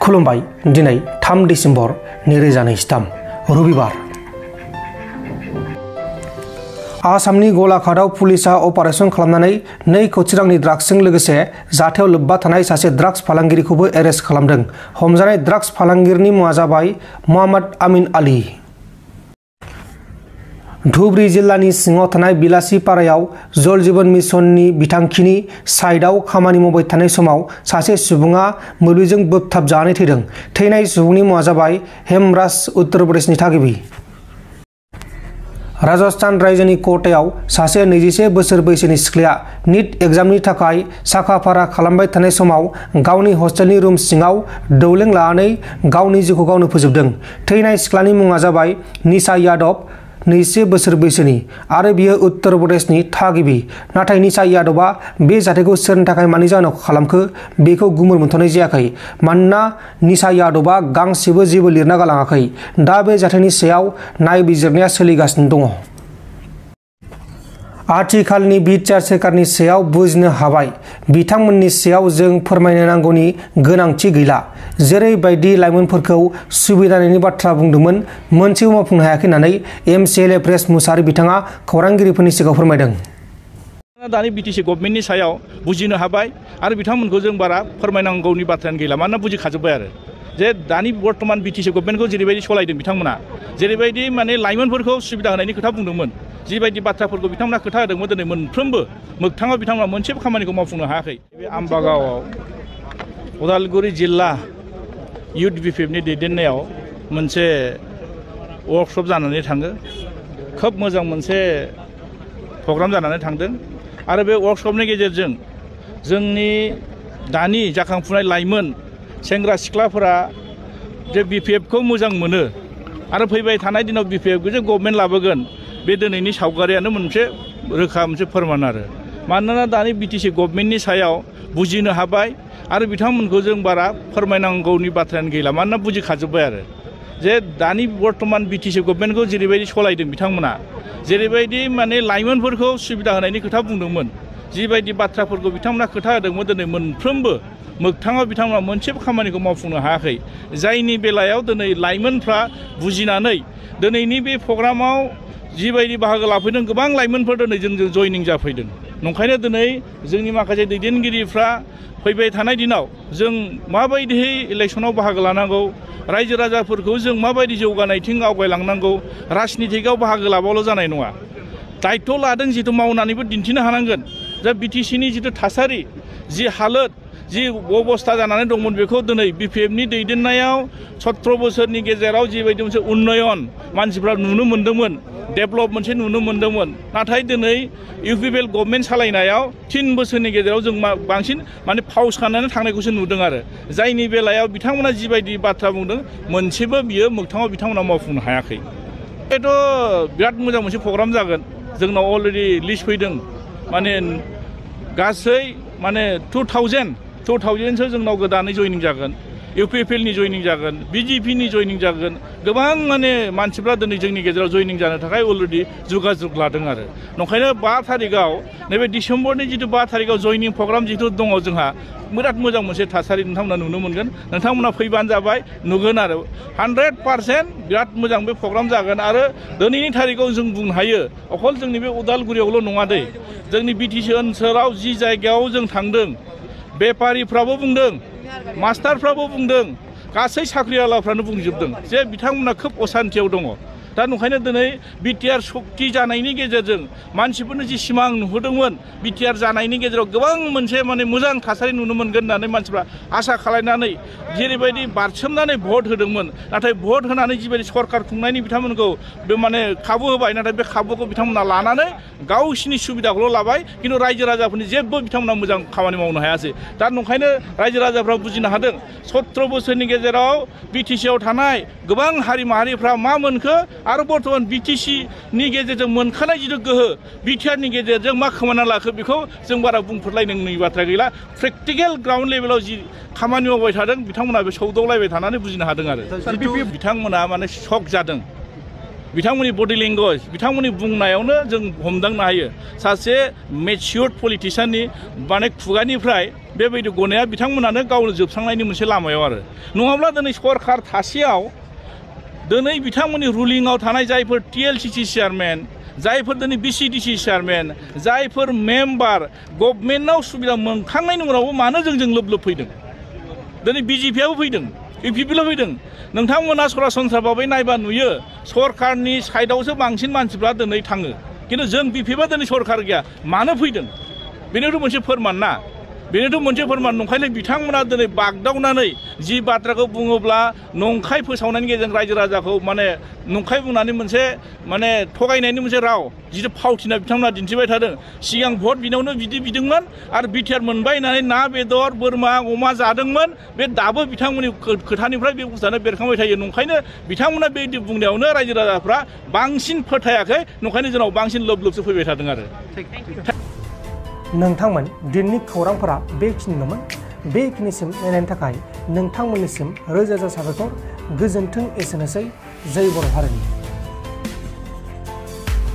खुलुमबाय दिनै 3 डिसेम्बर 2023 रबिबार आसामनि गलाघाटआव पुलिसा अपारेशन खालामनानै 2 कोटी रांनि ड्राग्सजों लोगोसे जाथायाव लोब्बा थानाय सासे ड्राग्स फालांगिरिखौबो एरेस्ट खालामदों। हमजानाय ड्राग्स फालांगिरिनि मुङा जाबाय मोहम्मद आमिन आली। धुबरी जिल्लानि सिङाव थानाय बिलासीपारायाव जल जीवन मिशननि बिथांखिनि साइटआव खामानि मावबाय थानाय समाव सासे सुबुङा मोब्लिबजों बोबथाब जानानै थैदों। थैनाय सुबुंनि मुङा जाबाय हेमराज उत्तर प्रदेशनि थागिबि। राजस्थान रायजोनि कोटायाव सासे 21 बोसोर बैसोनि सिख्लाया नीट एग्जामनि थाखाय साखाफारा खालामबाय थानाय समाव गावनि हस्टेलनि रुम सिङाव दौलें लानानै गावनि जिउखौ गावनो फोजोबदों। थैनाय सिख्लानि मुङा जाबाय निशा यादव, 21 बोसोर बैसोनि आरो बियो उत्तर प्रदेशनि थागिबि। नाथाय निशा यादवआ बे जाथायखौ सोरनि थाखाय मानि जाहोनाव खालामखो बेखौ गुमुर मोनथ'नाय जायाखै, मानोना निशा यादवआ गांसेबो जेबो लिरना गालाङाखै। दा बे जाथायनि सायाव नायबिजिरनाया सोलिगासिनो दङ। आथिखालनि बिटिआर सोरखारनि सायाव बुजिनो हाबाय, बिथांमोननि सायाव जों फोरमायनो नांगौनि गोनांथि गैला। जेरैबायदि लाइमोनफोरखौ सुबिदा होनायनि बाथ्रा बुंदोंमोन, मोनसेबो मावफुंनो हायाखै होननानै एमसिएलए प्रेस मुसाहारि बिथाङा खौरांगिरिफोरनि सिगाङाव फोरमायदों। दानि बिटिसि गभर्नमेन्टनि सायाव बुजिनो हाबाय आरो बिथांमोनखौ जों बारा फोरमायनांगौनि बाथ्रायानो गैला, मानोना बुजिखाजोब्बाय आरो जे दानि बर्तमान बिटिसि गभर्नमेन्टखौ जेरैबायदि सलायदों बिथांमोना, जेरैबायदि माने लाइमोनफोरखौ सुबिदा होनायनि खोथा बुंदोंमोन, जिबायदि बाथ्राफोरखौ बिथांमोना खोथा होदोंमोन, दिनै मोनफ्रोमबो मोगथाङाव बिथांमोना मोनसेबो खामानिखौ मावफुंनो हायाखै। बे आम्बागावआव उदालगुरि जिल्ला इउथ बिपिएफनि दैदेननायाव मोनसे वर्कशप जानानै थाङो। खोब मोजां मोनसे प्रग्राम जानानै थांदों आरो बे वर्कशपनि गेजेरजों जोंनि दानि जाखांफुनाय लाइमोन सेंग्रा सिख्लाफोरा जे बिपिएफखौ मोजां मोनो आरो फैबाय थानाय दिनाव बिपिएफखौ जे गभर्नमेन्ट लाबोगोन, बे दिनैनि सावगारियानो मोनसे रोखा मोनसे फोरमान आरो। मानोना दानि बिटिसि गभर्नमेन्टनि सायाव बुजिनो हाबाय आरो बिथांमोनखौ जों बारा फोरमायनांगौनि बाथ्रायानो गैला, मानोना बुजिखाजोब्बाय आरो जे दानि बर्तमान बिटिसि गभर्नमेन्टखौ जेरैबायदि सलायदों बिथांमोना, जेरैबायदि माने लाइमोनफोरखौ सुबिदा होनायनि खोथा बुंदोंमोन, जिबायदि बाथ्राफोरखौ बिथांमोना खोथा होदोंमोन, दिनै मोनफ्रोमबो मोगथाङाव बिथांमोना मोनसेबो खामानिखौ मावफुंनो हायाखै। जायनि बेलायाव दिनै लाइमोनफ्रा बुजिनानै दिनैनि बे प्रग्रामाव जिबायदि बाहागो लाफैदों, गोबां लाइमोनफोर दिनै जोंजों जयनिं जाफैदों। नंखायनो दिनै जोंनि माखासे दैदेनगिरिफ्रा फैबाय थानाय दिनाव जों माबायदिहै इलेक्सनाव बाहागो लानांगौ, रायजो राजाफोरखौ जों माबायदि जौगानायथिं आवगायलांनांगौ, राजनितिकआव बाहागो लाबाल' जानाय नङा, दायित्व लादों जितु मावनानैबो दिन्थिनो हानांगोन। दा बिटिसिनि जितु थासारि, जि हालोद, जि अबस्था जानानै दंमोन, बेखौ दिनै बिपिएफनि दैदेननायाव 17 बोसोरनि गेजेराव जिबायदि मोनसे उन्नयन मानसिफ्रा नुनो मोन्दोंमोन, डेभेलप मोनसे नुनो मोन्दोंमोन, नाथाय दिनै इउपिपिएल गभर्नमेन्ट सालायनायाव 3 बोसोरनि गेजेराव जों बांसिन माने फावस खालामनानै थांनायखौसो नुदों आरो। जायनि बेलायाव बिथांमोना जिबायदि बाथ्रा बुंदों, मोनसेबो बियो मोगथाङाव बिथांमोना मावफुंनो हायाखै। बेथ' बिराद मोजां मोनसे प्रग्राम जागोन। जोंनाव अलरेडि लिस्ट फैदों, माने गासै माने 2000सो जोंनाव गोदानै जयनिं जागोन, इउपिपिएलनि जयनिं जागोन, बिजेपिनि जयनिं जागोन। गोबां माने मानसिफ्रा दिनै जोंनि गेजेराव जयनिं जानो थाखाय अलरेडि जगाजग लादों आरो। नंखायनो 5 तारिखआव नैबे डिसेम्बरनि जितु 5 तारिखआव जयनिं प्रग्राम जितु दङ जोंहा, बिराद मोजां मोनसे थासारि नोंथांमोना नुनो मोनगोन। नोंथांमोना फैबानो जाबाय, नुगोन आरो 100% बिराद मोजां बे प्रग्राम जागोन। आरो दिनैनि तारिखआव जों बुंनो हायो, अखल जोंनि बे उदालगुरियावल' नङा दै, जोंनि बिटिसि ओनसोलाव जि जायगायाव जों थांदों, बेपारिफ्राबो बुंदों, मास्टारफ्राबो बुंदों, गासै साख्रिआवलाफ्रानो बुंजोबदों जे बिथांमोना खोब असान्थियाव दङ। दा नंखायनो दिनै बिटिआर सक्ति जानायनि गेजेरजों मानसिफोरनो जि सिमां नुहोदोंमोन, बिटिआर जानायनि गेजेराव गोबां मोनसे माने मोजां थासारि नुनो मोनगोन होननानै मानसिफ्रा आसा खालामनानै जेरैबायदि बारसोमनानै भट होदोंमोन, नाथाय भट होनानै जिबायदि सरकार खुंनायनि बिथांमोनखौ बे माने खाबु होबाय, नाथाय बे खाबुखौ बिथांमोना लानानै गावसिनि सुबिदाखौल' लाबाय, खिन्थु रायजो राजाफोरनि जेबो बिथांमोना मोजां खामानि मावनो हायासै। दा नंखायनो रायजो राजाफ्रा बुजिनो हादों, 17 बोसोरनि गेजेराव बिटिसिआव थानाय गोबां हारि माहारिफ्रा मा मोनखो आरो बर्तमान बिटिसिनि गेजेरजों मोनखानाय जितु गोहो, बिटिआरनि गेजेरजों मा खोमाना लाखो बेखौ जों बारा बुंफोरलायनांगौनि बाथ्रा गैला। प्रेक्टिकेल ग्राउन्ड लेभेलाव जि खामानि मावबाय थादों, बिथांमोना बे सौदावलायबाय थानानै बुजिनो हादों आरो। बिथांमोना माने शक जादों, बिथांमोननि बडि लेंगुवेज बिथांमोननि बुंनायावनो जों हमदांनो हायो सासे मेच्योर्ड पलिटिशियाननि माने खुगानिफ्राय बेबायदि गनाया बिथांमोनानो गावनो जोबस्रांनायनि मोनसे लामायाव आरो नङाब्ला दिनै सरखार थासेयाव दिनै बिथांमोननि रुलिंआव थानाय जायफोर TLCC चेयारमेन जायफोर दिनै BCDC चेयारमेन जायफोर मेम्बार गभर्नमेन्टआव सुबिदा मोनखांनायनि उनावबो मानो जोंजों लोब लोब फैदों दिनै BJPआबो फैदों UPPल' फैदों नोंथांमोना सरासनस्रा भाबै नायबा नुयो सरकारनि साइडआवसो बांसिन मानसिफ्रा दिनै थाङो खिन्थु जों BPबा दिनै सरकार गैया मानो फैदों बेनोथ' मोनसे फोरमान ना बेनोथ' मोनसे फोरमान नंखायनो बिथांमोना दिनै बागदावनानै जि बाथ्राखौ बुङोब्ला नंखाय फोसावनायनि गेजेरजों रायजो राजाखौ माने नंखाय बुंनानै मोनसे माने थगायनायनि मोनसे राव जिथु फावथिना बिथांमोना दिन्थिबाय थादों सिगां भट बिनायावनो बिदि बिदोंमोन आरो बिटिआर मोनबाय होननानै ना बेदर बोरमा अमा जादोंमोन बे दाबो बिथांमोननि खोथानिफ्राय बे बुस्थुआनो बेरखांबाय थायो नंखायनो बिथांमोना बेबायदि बुंनायावनो रायजो राजाफ्रा बांसिन फोथायाखै नंखायनो जोंनाव बांसिन लोब लोबसो फैबाय थादों आरो नोंथांमोन दिननि खौरांफोरा बेखिनिल'मोन बेखिनिसिम नायनायनि थाखाय नोंथांमोननिसिम रोजा रोजा साबायखर गोजोन्थों एसेनोसै जय बर' हारिनि